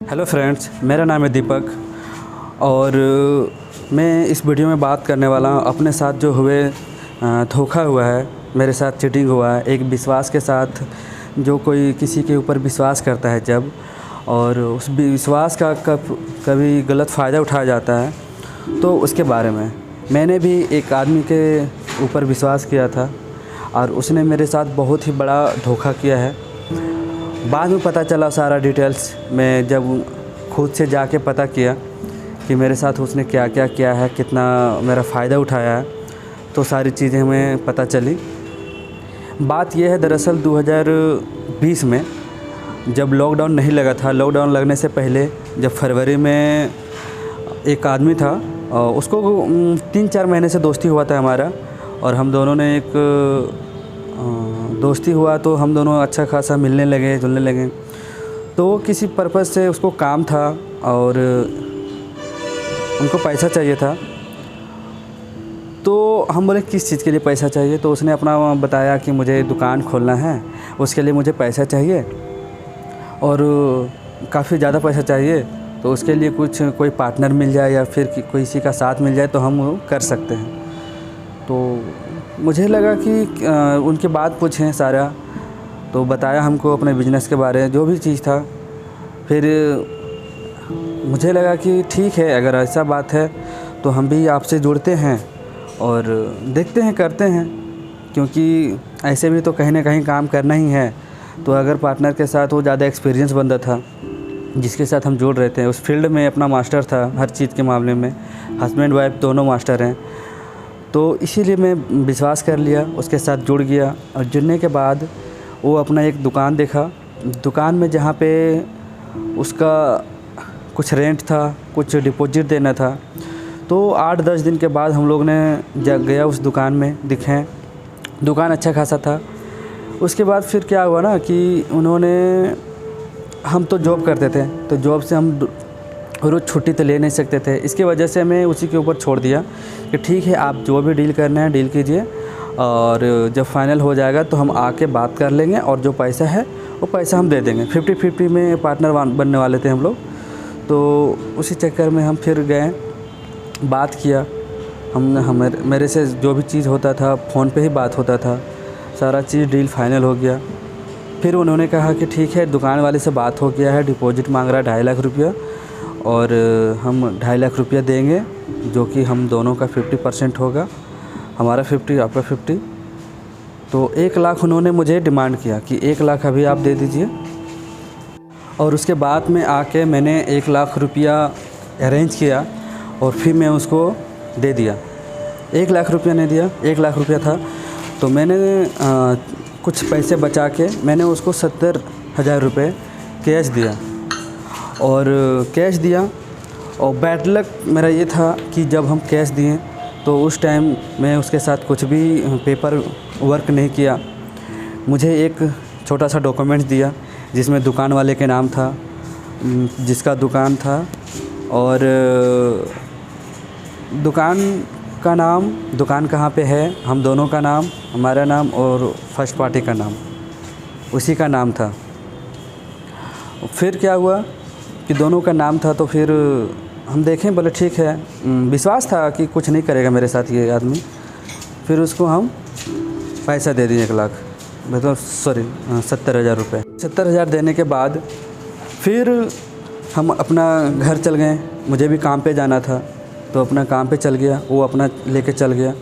Hello friends, मेरा नाम है दीपक और मैं इस वीडियो में बात करने वाला हूँ अपने साथ जो हुए धोखा हुआ है, मेरे साथ चीटिंग हुआ है। एक विश्वास के साथ जो कोई किसी के ऊपर विश्वास करता है जब, और उस विश्वास का कभी गलत फ़ायदा उठाया जाता है, तो उसके बारे में मैंने भी एक आदमी के ऊपर विश्वास किया था और उसने मेरे साथ बहुत ही बड़ा धोखा किया है। बाद में पता चला सारा डिटेल्स, मैं जब खुद से जाके पता किया कि मेरे साथ उसने क्या क्या किया है, कितना मेरा फ़ायदा उठाया है, तो सारी चीज़ें हमें पता चली। बात यह है, दरअसल 2020 में जब लॉकडाउन नहीं लगा था, लॉकडाउन लगने से पहले जब फरवरी में एक आदमी था, उसको 3-4 महीने से दोस्ती हुआ था हमारा, और हम दोनों ने एक दोस्ती हुआ तो हम दोनों अच्छा खासा मिलने लगे, जुलने लगे। तो किसी पर्पज़ से उसको काम था और उनको पैसा चाहिए था, तो हम बोले किस चीज़ के लिए पैसा चाहिए, तो उसने अपना बताया कि मुझे दुकान खोलना है, उसके लिए मुझे पैसा चाहिए और काफ़ी ज़्यादा पैसा चाहिए, तो उसके लिए कोई पार्टनर मिल जाए या फिर किसी का साथ मिल जाए तो हम कर सकते हैं। तो मुझे लगा कि उनकी बात पूछें सारा, तो बताया हमको अपने बिज़नेस के बारे में जो भी चीज़ था। फिर मुझे लगा कि ठीक है, अगर ऐसा बात है तो हम भी आपसे जुड़ते हैं और देखते हैं, करते हैं, क्योंकि ऐसे भी तो कहीं ना कहीं काम करना ही है। तो अगर पार्टनर के साथ वो ज़्यादा एक्सपीरियंस बंदा था जिसके साथ हम जुड़ रहे थे, उस फील्ड में अपना मास्टर था हर चीज़ के मामले में, हस्बैंड वाइफ दोनों मास्टर हैं, तो इसीलिए मैं विश्वास कर लिया, उसके साथ जुड़ गया। और जुड़ने के बाद वो अपना एक दुकान देखा, दुकान में जहाँ पे उसका कुछ रेंट था, कुछ डिपॉजिट देना था, तो 8-10 दिन के बाद हम लोग ने गया उस दुकान में, दिखे दुकान अच्छा खासा था। उसके बाद फिर क्या हुआ ना कि उन्होंने, हम तो जॉब करते थे, तो जॉब से हम रोज़ छुट्टी तो ले नहीं सकते थे, इसकी वजह से मैं उसी के ऊपर छोड़ दिया कि ठीक है, आप जो भी डील करना है डील कीजिए, और जब फाइनल हो जाएगा तो हम आके बात कर लेंगे, और जो पैसा है वो पैसा हम दे देंगे। 50-50 में पार्टनर बनने वाले थे हम लोग। तो उसी चक्कर में हम फिर गए, बात किया, मेरे से जो भी चीज़ होता था फ़ोन पे ही बात होता था, सारा चीज़ डील फाइनल हो गया। फिर उन्होंने कहा कि ठीक है, दुकान वाले से बात हो गया है, डिपॉजिट मांग रहा है 2.5 लाख रुपया, और हम 2.5 लाख रुपया देंगे, जो कि हम दोनों का 50% होगा, हमारा 50 आपका 50। तो 1 लाख उन्होंने मुझे डिमांड किया कि 1 लाख अभी आप दे दीजिए, और उसके बाद में आके मैंने 1 लाख रुपया अरेंज किया और फिर मैं उसको दे दिया। 1 लाख रुपया नहीं दिया, 1 लाख रुपया था, तो मैंने कुछ पैसे बचा के मैंने उसको 70,000 रुपये कैश दिया, और कैश दिया। और बैड लक मेरा ये था कि जब हम कैश दिए तो उस टाइम मैं उसके साथ कुछ भी पेपर वर्क नहीं किया। मुझे एक छोटा सा डॉक्यूमेंट्स दिया जिसमें दुकान वाले के नाम था, जिसका दुकान था, और दुकान का नाम, दुकान कहाँ पे है, हम दोनों का नाम, हमारा नाम और फर्स्ट पार्टी का नाम, उसी का नाम था। फिर क्या हुआ कि दोनों का नाम था, तो फिर हम देखें, बोले ठीक है, विश्वास था कि कुछ नहीं करेगा मेरे साथ ये आदमी। फिर उसको हम पैसा दे दिए 1 लाख, मतलब 70,000 रुपये। 70,000 देने के बाद फिर हम अपना घर चल गए, मुझे भी काम पे जाना था, तो अपना काम पे चल गया, वो अपना लेके चल गया।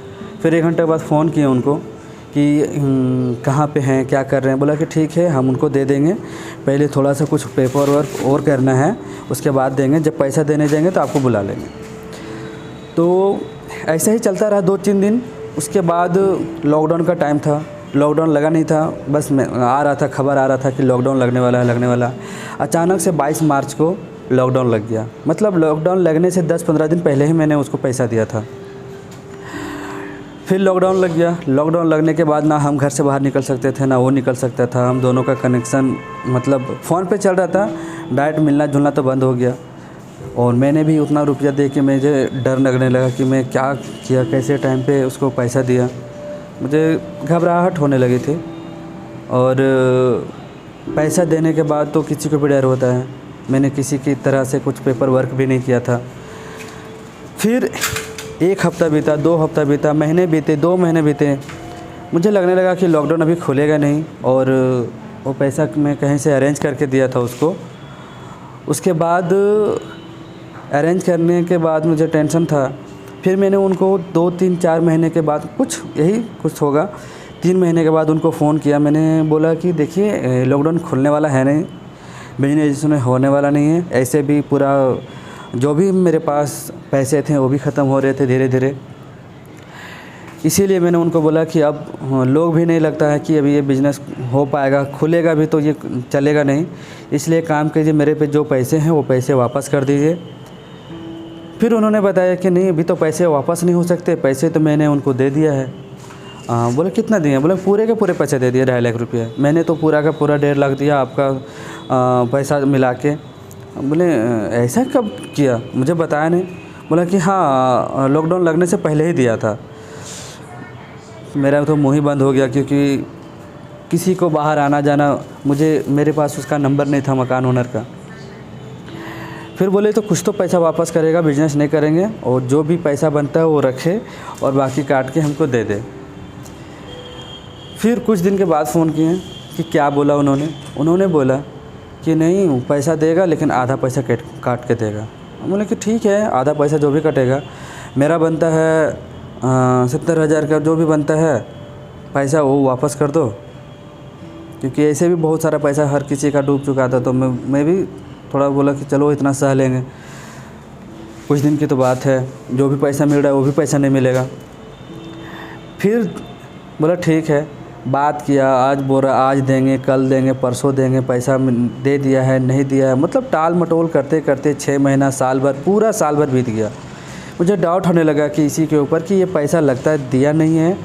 फिर 1 घंटे बाद फ़ोन किए उनको कि कहाँ पे हैं, क्या कर रहे हैं। बोला कि ठीक है, हम उनको दे देंगे, पहले थोड़ा सा कुछ पेपर वर्क और करना है, उसके बाद देंगे, जब पैसा देने जाएंगे तो आपको बुला लेंगे। तो ऐसे ही चलता रहा 2-3 दिन। उसके बाद लॉकडाउन का टाइम था, लॉकडाउन लगा नहीं था, बस मैं आ रहा था, खबर आ रहा था कि लॉकडाउन लगने वाला है, लगने वाला। अचानक से 22 मार्च को लॉकडाउन लग गया। मतलब लॉकडाउन लगने से 10-15 दिन पहले ही मैंने उसको पैसा दिया था। फिर लॉकडाउन लग गया। लॉकडाउन लगने के बाद ना हम घर से बाहर निकल सकते थे, ना वो निकल सकता था। हम दोनों का कनेक्शन मतलब फ़ोन पे चल रहा था, डायरेक्ट मिलना जुलना तो बंद हो गया। और मैंने भी उतना रुपया दे के मुझे डर लगने लगा कि मैं क्या किया, कैसे टाइम पे उसको पैसा दिया। मुझे घबराहट होने लगी थी। और पैसा देने के बाद तो किसी को भी डर होता है मैंने किसी की तरह से कुछ पेपर वर्क भी नहीं किया था। फिर 1 हफ़्ता बीता, 2 हफ़्ता बीता, महीने बीते, 2 महीने बीते। मुझे लगने लगा कि लॉकडाउन अभी खुलेगा नहीं, और वो पैसा मैं कहीं से अरेंज करके दिया था उसको। उसके बाद अरेंज करने के बाद मुझे टेंशन था। फिर मैंने उनको 2, 3, 4 महीने के बाद, कुछ होगा 3 महीने के बाद उनको फ़ोन किया। मैंने बोला कि देखिए लॉकडाउन खुलने वाला है नहीं, बिजनेस इसमें होने वाला नहीं है। ऐसे भी पूरा जो भी मेरे पास पैसे थे वो भी ख़त्म हो रहे थे धीरे धीरे। इसीलिए मैंने उनको बोला कि अब लोग भी नहीं लगता है कि अभी ये बिज़नेस हो पाएगा, खुलेगा भी तो ये चलेगा नहीं। इसलिए काम कीजिए, मेरे पे जो पैसे हैं वो पैसे वापस कर दीजिए। फिर उन्होंने बताया कि नहीं, अभी तो पैसे वापस नहीं हो सकते, पैसे तो मैंने उनको दे दिया है। बोले कितना दिए? बोले पूरे के पूरे पैसे दे दिए, 2.5 लाख रुपये। मैंने तो पूरा का पूरा 1.5 लाख दिया आपका पैसा मिला के। बोले ऐसा कब किया, मुझे बताया नहीं। बोला कि हाँ, लॉकडाउन लगने से पहले ही दिया था। मेरा तो मुँह ही बंद हो गया, क्योंकि किसी को बाहर आना जाना, मेरे पास उसका नंबर नहीं था मकान ओनर का। फिर बोले तो कुछ तो पैसा वापस करेगा, बिजनेस नहीं करेंगे, और जो भी पैसा बनता है वो रखे और बाकी काट के हमको दे दे। फिर कुछ दिन के बाद फ़ोन किए कि क्या बोला उन्होंने बोला कि नहीं, पैसा देगा लेकिन आधा पैसा काट के देगा। बोले कि ठीक है, आधा पैसा जो भी कटेगा, मेरा बनता है 70,000 का, जो भी बनता है पैसा वो वापस कर दो। क्योंकि ऐसे भी बहुत सारा पैसा हर किसी का डूब चुका था, तो मैं भी थोड़ा बोला कि चलो इतना सह लेंगे, कुछ दिन की तो बात है, जो भी पैसा मिल रहा है वो भी पैसा नहीं मिलेगा। फिर बोला ठीक है, बात किया, आज बोल रहा आज देंगे, कल देंगे, परसों देंगे, पैसा दे दिया है, नहीं दिया है, मतलब टाल मटोल करते करते 6 महीना, साल भर, पूरा साल भर बीत गया। मुझे डाउट होने लगा कि इसी के ऊपर कि ये पैसा लगता है दिया नहीं है,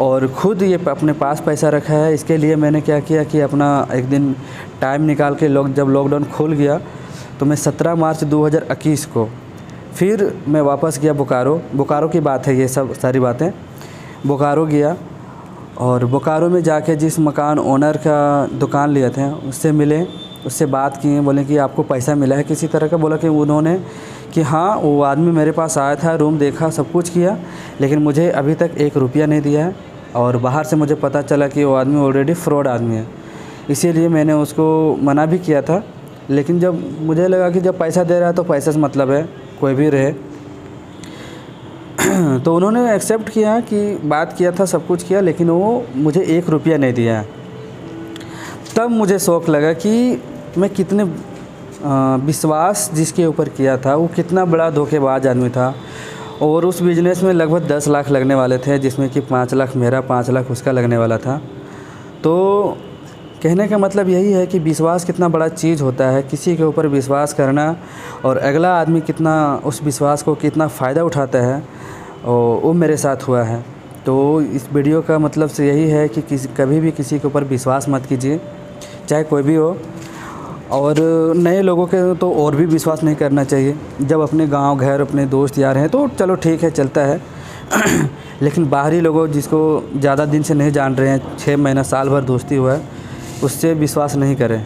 और ख़ुद ये अपने पास पैसा रखा है। इसके लिए मैंने क्या किया कि अपना एक दिन टाइम निकाल के जब लॉकडाउन खुल गया तो मैं 17 मार्च 2021 को फिर मैं वापस गया बोकारो की बात है ये सब सारी बातें। बोकारो गया, और बोकारो में जाके जिस मकान ओनर का दुकान लिए थे उससे मिले, उससे बात किए। बोले कि आपको पैसा मिला है किसी तरह का? बोला कि उन्होंने कि हाँ, वो आदमी मेरे पास आया था, रूम देखा, सब कुछ किया, लेकिन मुझे अभी तक 1 रुपया नहीं दिया है, और बाहर से मुझे पता चला कि वो आदमी ऑलरेडी फ्रॉड आदमी है। इसीलिए मैंने उसको मना भी किया था। लेकिन जब मुझे लगा कि जब पैसा दे रहा है तो पैसे से मतलब है, कोई भी रहे। तो उन्होंने एक्सेप्ट किया कि बात किया था, सब कुछ किया, लेकिन वो मुझे 1 रुपया नहीं दिया है। तब मुझे शौक लगा कि मैं कितने विश्वास जिसके ऊपर किया था वो कितना बड़ा धोखेबाज आदमी था। और उस बिज़नेस में लगभग 10 लाख लगने वाले थे, जिसमें कि 5 लाख मेरा, 5 लाख उसका लगने वाला था। तो कहने का मतलब यही है कि विश्वास कितना बड़ा चीज़ होता है, किसी के ऊपर विश्वास करना, और अगला आदमी कितना उस विश्वास को कितना फ़ायदा उठाता है, और वो मेरे साथ हुआ है। तो इस वीडियो का मतलब से यही है कि कभी भी किसी के ऊपर विश्वास मत कीजिए, चाहे कोई भी हो। और नए लोगों के तो और भी विश्वास नहीं करना चाहिए। जब अपने गांव घर, अपने दोस्त यार हैं तो चलो ठीक है, चलता है। लेकिन बाहरी लोगों जिसको ज़्यादा दिन से नहीं जान रहे हैं, 6 महीना, साल भर दोस्ती हुआ है, उससे विश्वास नहीं करें।